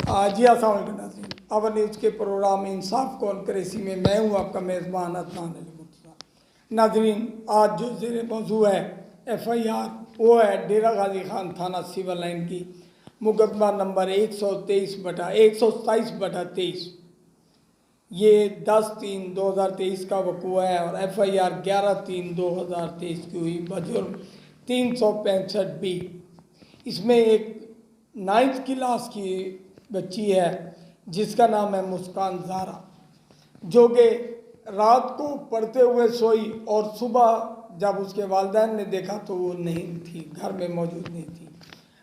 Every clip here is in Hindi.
जी अस्सलाम वालेकुम नाज़रीन, अवर न्यूज़ के प्रोग्राम इंसाफ कॉन्फ्रेंसी में मैं हूँ आपका मेज़बान अदनान अली मुर्तज़ा। नाज़रीन, आज जो ज़ेर मौजू है FIR वो है डेरा गाजी खान थाना सिविल लाइन की मुकदमा नंबर 127/23। ये 10/3/2023 का वक़ूआ है और FIR 11/3/2023 की हुई बजुर्म 365B। इसमें एक 9th क्लास की बच्ची है जिसका नाम है मुस्कान ज़ारा, जो कि रात को पढ़ते हुए सोई और सुबह जब उसके वालिदैन ने देखा तो वो नहीं थी, घर में मौजूद नहीं थी।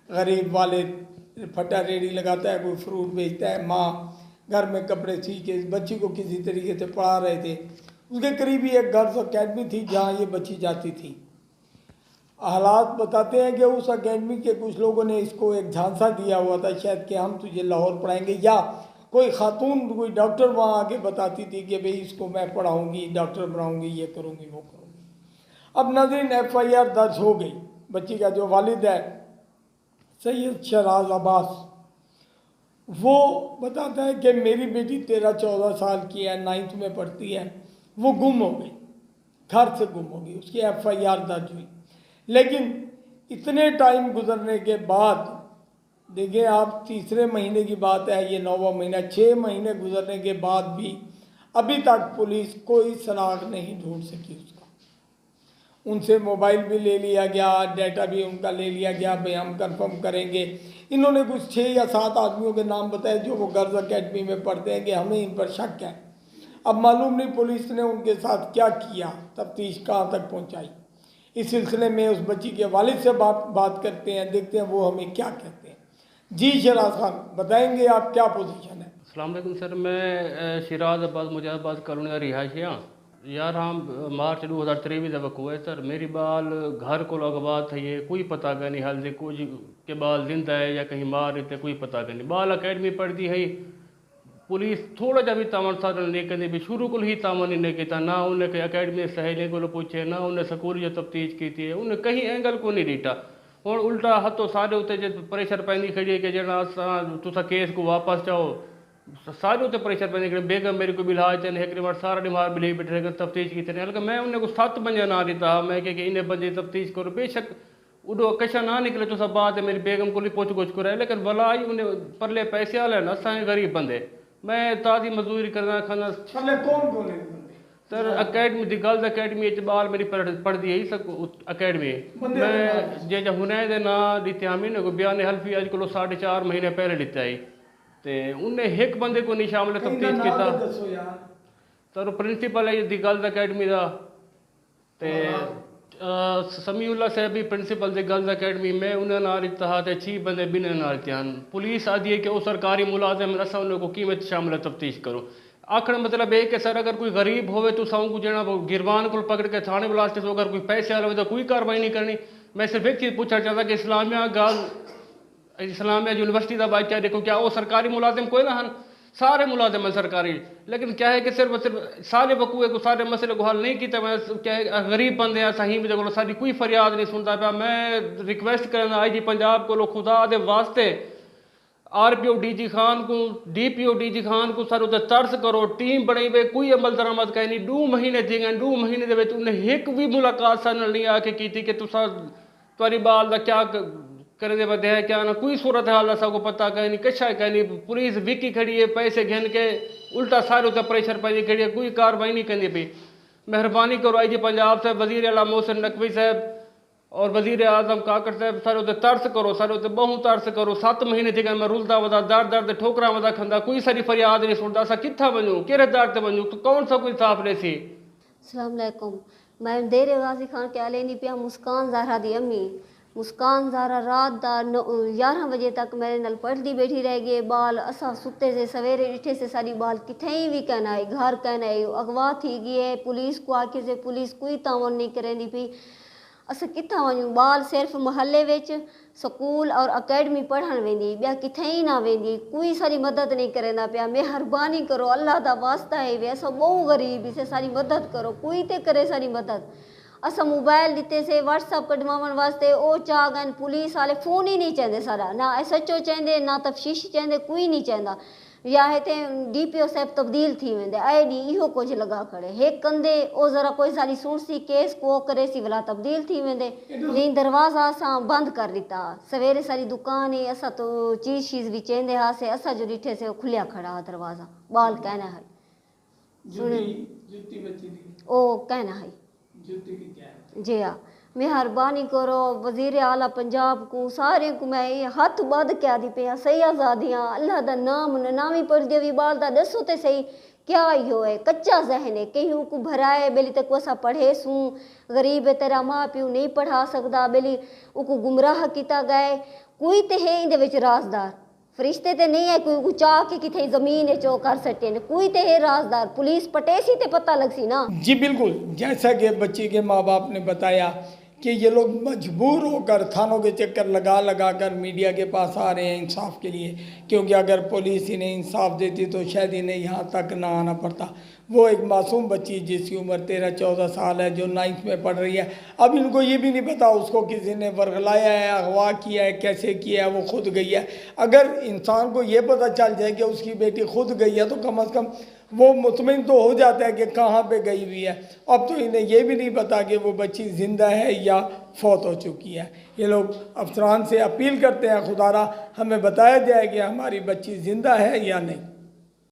गरीब वालिद फटा रेडी लगाता है, कोई फ्रूट बेचता है, माँ घर में कपड़े सी के इस बच्ची को किसी तरीके से पढ़ा रहे थे। उसके करीब ही एक गर्ल्स अकेडमी थी जहाँ ये बच्ची जाती थी। हालात बताते हैं कि उस अकेडमी के कुछ लोगों ने इसको एक झांसा दिया हुआ था शायद कि हम तुझे लाहौर पढ़ाएंगे, या कोई खातून कोई डॉक्टर वहाँ आके बताती थी कि भाई इसको मैं पढ़ाऊँगी, डॉक्टर बनाऊँगी, ये करूँगी वो करूँगी। अब नाज़रीन FIR दर्ज हो गई। बच्ची का जो वालिद है सैयद शहराज अब्बास, वो बताता है कि मेरी बेटी 13-14 साल की है, 9th में पढ़ती है, वो गुम हो गई, घर से गुम हो गई। उसकी FIR दर्ज हुई, लेकिन इतने टाइम गुजरने के बाद, देखिए आप, तीसरे महीने की बात है, ये 9वां महीना, 6 महीने गुजरने के बाद भी अभी तक पुलिस कोई सुराग नहीं ढूंढ सकी उसका। उनसे मोबाइल भी ले लिया गया, डाटा भी उनका ले लिया गया, भाई हम कंफर्म करेंगे। इन्होंने कुछ 6 या 7 आदमियों के नाम बताए जो वो गर्ल्स अकेडमी में पढ़ते हैं कि हमें इन पर शक है। अब मालूम नहीं पुलिस ने उनके साथ क्या किया, तफ्तीश कहाँ तक पहुँचाई। इस सिलसिले में उस बच्ची के वालिद से बात करते हैं, देखते हैं वो हमें क्या कहते हैं। जी शहराज खान, बताएंगे आप क्या पोजीशन है? अस्सलाम वालेकुम सर, मैं शहराज अब्बास मुजाहिदाबाद कॉलोनी का रिहायशी हाँ यार। हम मार्च 2023 का वक़ूआ है सर। मेरी बाल घर को लगवा था, ये कोई पता का नहीं हाल से, कुछ के बाल जिंदा है या कहीं मार रहे थे, कोई पता का नहीं। बाल अकेडमी पढ़ दी है, पुलिस थोड़ा जा भी तावन सार लेकर भी शुरू को ही तावन नहीं किया ना। उन्हें अकेडमी सहेलियों को पूछे ना, उन्हें स्कूल जो तफ्तीश की थी, उन्हें कहीं एंगल को नहीं रीटा। और उल्टा हथों सारे उत्ते जो प्रेशर पैंदी खड़ी है कि जना तुसा केस को वापस चाहो, सारे उत्ते प्रेशर पैंदी खड़ी। बेगम मेरे को बिला थे एक बार सारा डिमार बिले बैठे तफ्तीश की थे, हल्का मैं उन्हें को 7 बजे ना दिता, मैं कि इन्हें बजे तफ्तीश करो। बेशक उडो कशा ना निकले तो सब बात है, मेरी बेगम को पूछ गुछ करे, लेकिन भला आई उन्हें परले पैसे वाले ना, असां गरीब बंदे, मैं ताज़ी मजदूरी करना खाना। कौन सर अकेडमी दी गर्ल्स अकेडमी बाल मेरी पढ़ती है सब अकेडमी। मैं जे हुनैद ना दिते हमें को बयान हल्फी अज को 4.5 महीने पहले दिता है, तो उन्हें एक बंदे को नहीं शामिल तफ्तीश किया। सर प्रिंसीपल है दी गर्ल्स अकेडमी का, समीउल्ला साहब भी प्रिंसीपल दी गर्ल्स अकेडमी में, उन्हें ना दिता है, तो 6 बंदे बिना ना दिते हैं। पुलिस आदि है कि वो सरकारी मुलाजिम असा उन्हें कीमत शामिल तफ्तीश करो। आखिर मतलब है कि सर अगर कोई गरीब होवे तो साऊं को जना गिरबान को पकड़ के थाने बुला सकते, अगर कोई पैसे वाला हो तो कोई कार्रवाई नहीं करनी। मैं सिर्फ एक चीज़ पूछना चाहता कि इस्लामिया यूनिवर्सिटी का बात क्या देखो, क्या वो सरकारी मुलाजिम कोई ना हन, सारे मुलाजिम हैं सरकारी, लेकिन क्या है कि सिर्फ सारे वकूए को सारे मसले को हल नहीं किया। मैं क्या है गरीब बंदे हैं सही में जो सारी कोई फरियाद नहीं सुनता पाया। मैं रिक्वेस्ट करना IG पंजाब को खुदा दे वास्ते RPO DG खान को, DPO DG खान को सर उधर तर्स करो, टीम बनी वे, कोई अमल दरामद कहीं नहीं। 2 महीने थी गए, 2 महीने दे उन्हें एक भी मुलाकात सर नहीं आके की थी कि तुसा तुम्हारी बाल का क्या करे दे बदे है क्या ना, कोई सूरत हाल सबको पता कहीं नहीं, कशा कहीं नहीं। पुलिस विकी खड़ी है पैसे घन के, उल्टा सारे उत्तर प्रेशर पैदी खड़ी है, कोई कार्रवाई नहीं करनी पी। मेहरबानी करो IG पंजाब साहब, वज़ीर आला मोहसिन नकवी साहब और वज़ीर आज़म काकड़ साहब, सर उते तर्स करो, सर उते बहु तर्स करो। 7 महीने थी गए मैं रुलदा वदा दर ठोकरा वदा खंदा, कोई सारी फरियाद नहीं सुनता। असा किथा वनूं, केरे दर ते वनूं, तो कौन सा कोई साफ रहे सी। अस्सलाम वालेकुम, मैं डेरे गाजी खान के आले नहीं पिया मुस्कान ज़ारा दी अम्मी। मुस्कान ज़ारा रात दा 11 बजे तक मेरे नाल पढ़ती बैठी रह गई। बाल असा सुते से सवेरे डिठे से सारी बाल किथे भी कहना है, घर कहना है, अगवा थी गई है। पुलिस को आके से पुलिस कोई तावन नहीं करेंदी पी। अस किथा वञूं, बाल सिर्फ महल्ले विच स्कूल और अकेडमी पढ़ण वेंदी, ॿिया किथे ही ना वेंदी, कोई सारी मदद नहीं करेंदा पिया। मेहरबानी करो, अल्लाह दा वास्ता है वे, असां बहु गरीब से सारी मदद करो, कोई ते करे सारी मदद। असा मोबाइल दिते से व्हाट्सअप कढवावन वास्ते ओ चाह गए पुलिस वाले फोन ही नहीं चाहते सारा ना SHO चाहते ना तफ्तीश चाहते कोई नहीं चाहता या हिते DPO साहब तब्दील थी वेंदे आए डी इहो कुछ लगा खड़े हे कंदे ओ जरा कोई सारी सुनसी केस को करे सी वाला तब्दील थी वेंदे नहीं दरवाजा असां बंद कर दिता सवेरे सारी दुकान है असां तो चीज भी चेंदे हासे असां जो डिठे से खुलिया खड़ा दरवाजा बाल कहना है जुत्ती बच्ची दी ओ कहना है जुत्ती की क्या है? जी हाँ मेहरबानी करो वजीर आला पंजाब को सारे को मैं ये हाथ बद क्या दी पे सही आज़ादियाँ अल्लाह दा नाम नामी पढ़ दे भी बाल दा दसो ते सही क्या यो है कच्चा जहन है कहीं को भराए बेली तक वसा पढ़े सूं गरीब है तेरा माँ प्यो नहीं पढ़ा सकता बेली उको गुमराह किता गए कोई ते है इंदे विच राजदार फरिश्ते ते नहीं है कोई चाह के किथे जमीन चो कर सटे ने कोई ते है राजदार पुलिस पटेसी ते पता लग सी ना। जी बिल्कुल, जैसा कि बच्ची के माँ बाप ने बताया कि ये लोग मजबूर होकर थानों के चक्कर लगा लगा कर मीडिया के पास आ रहे हैं इंसाफ के लिए, क्योंकि अगर पुलिस इन्हें इंसाफ देती तो शायद इन्हें यहाँ तक ना आना पड़ता। वो एक मासूम बच्ची जिसकी उम्र 13-14 साल है जो 9th में पढ़ रही है, अब इनको ये भी नहीं पता उसको किसी ने वर्गलाया है, अगवा किया है, कैसे किया है, वो खुद गई है। अगर इंसान को ये पता चल जाए कि उसकी बेटी खुद गई है तो कम से कम वो मुतमिन तो हो जाता है कि कहाँ पे गई हुई है। अब तो इन्हें ये भी नहीं पता कि वो बच्ची ज़िंदा है या फौत हो चुकी है। ये लोग अफसरान से अपील करते हैं खुदारा हमें बताया जाए कि हमारी बच्ची ज़िंदा है या नहीं।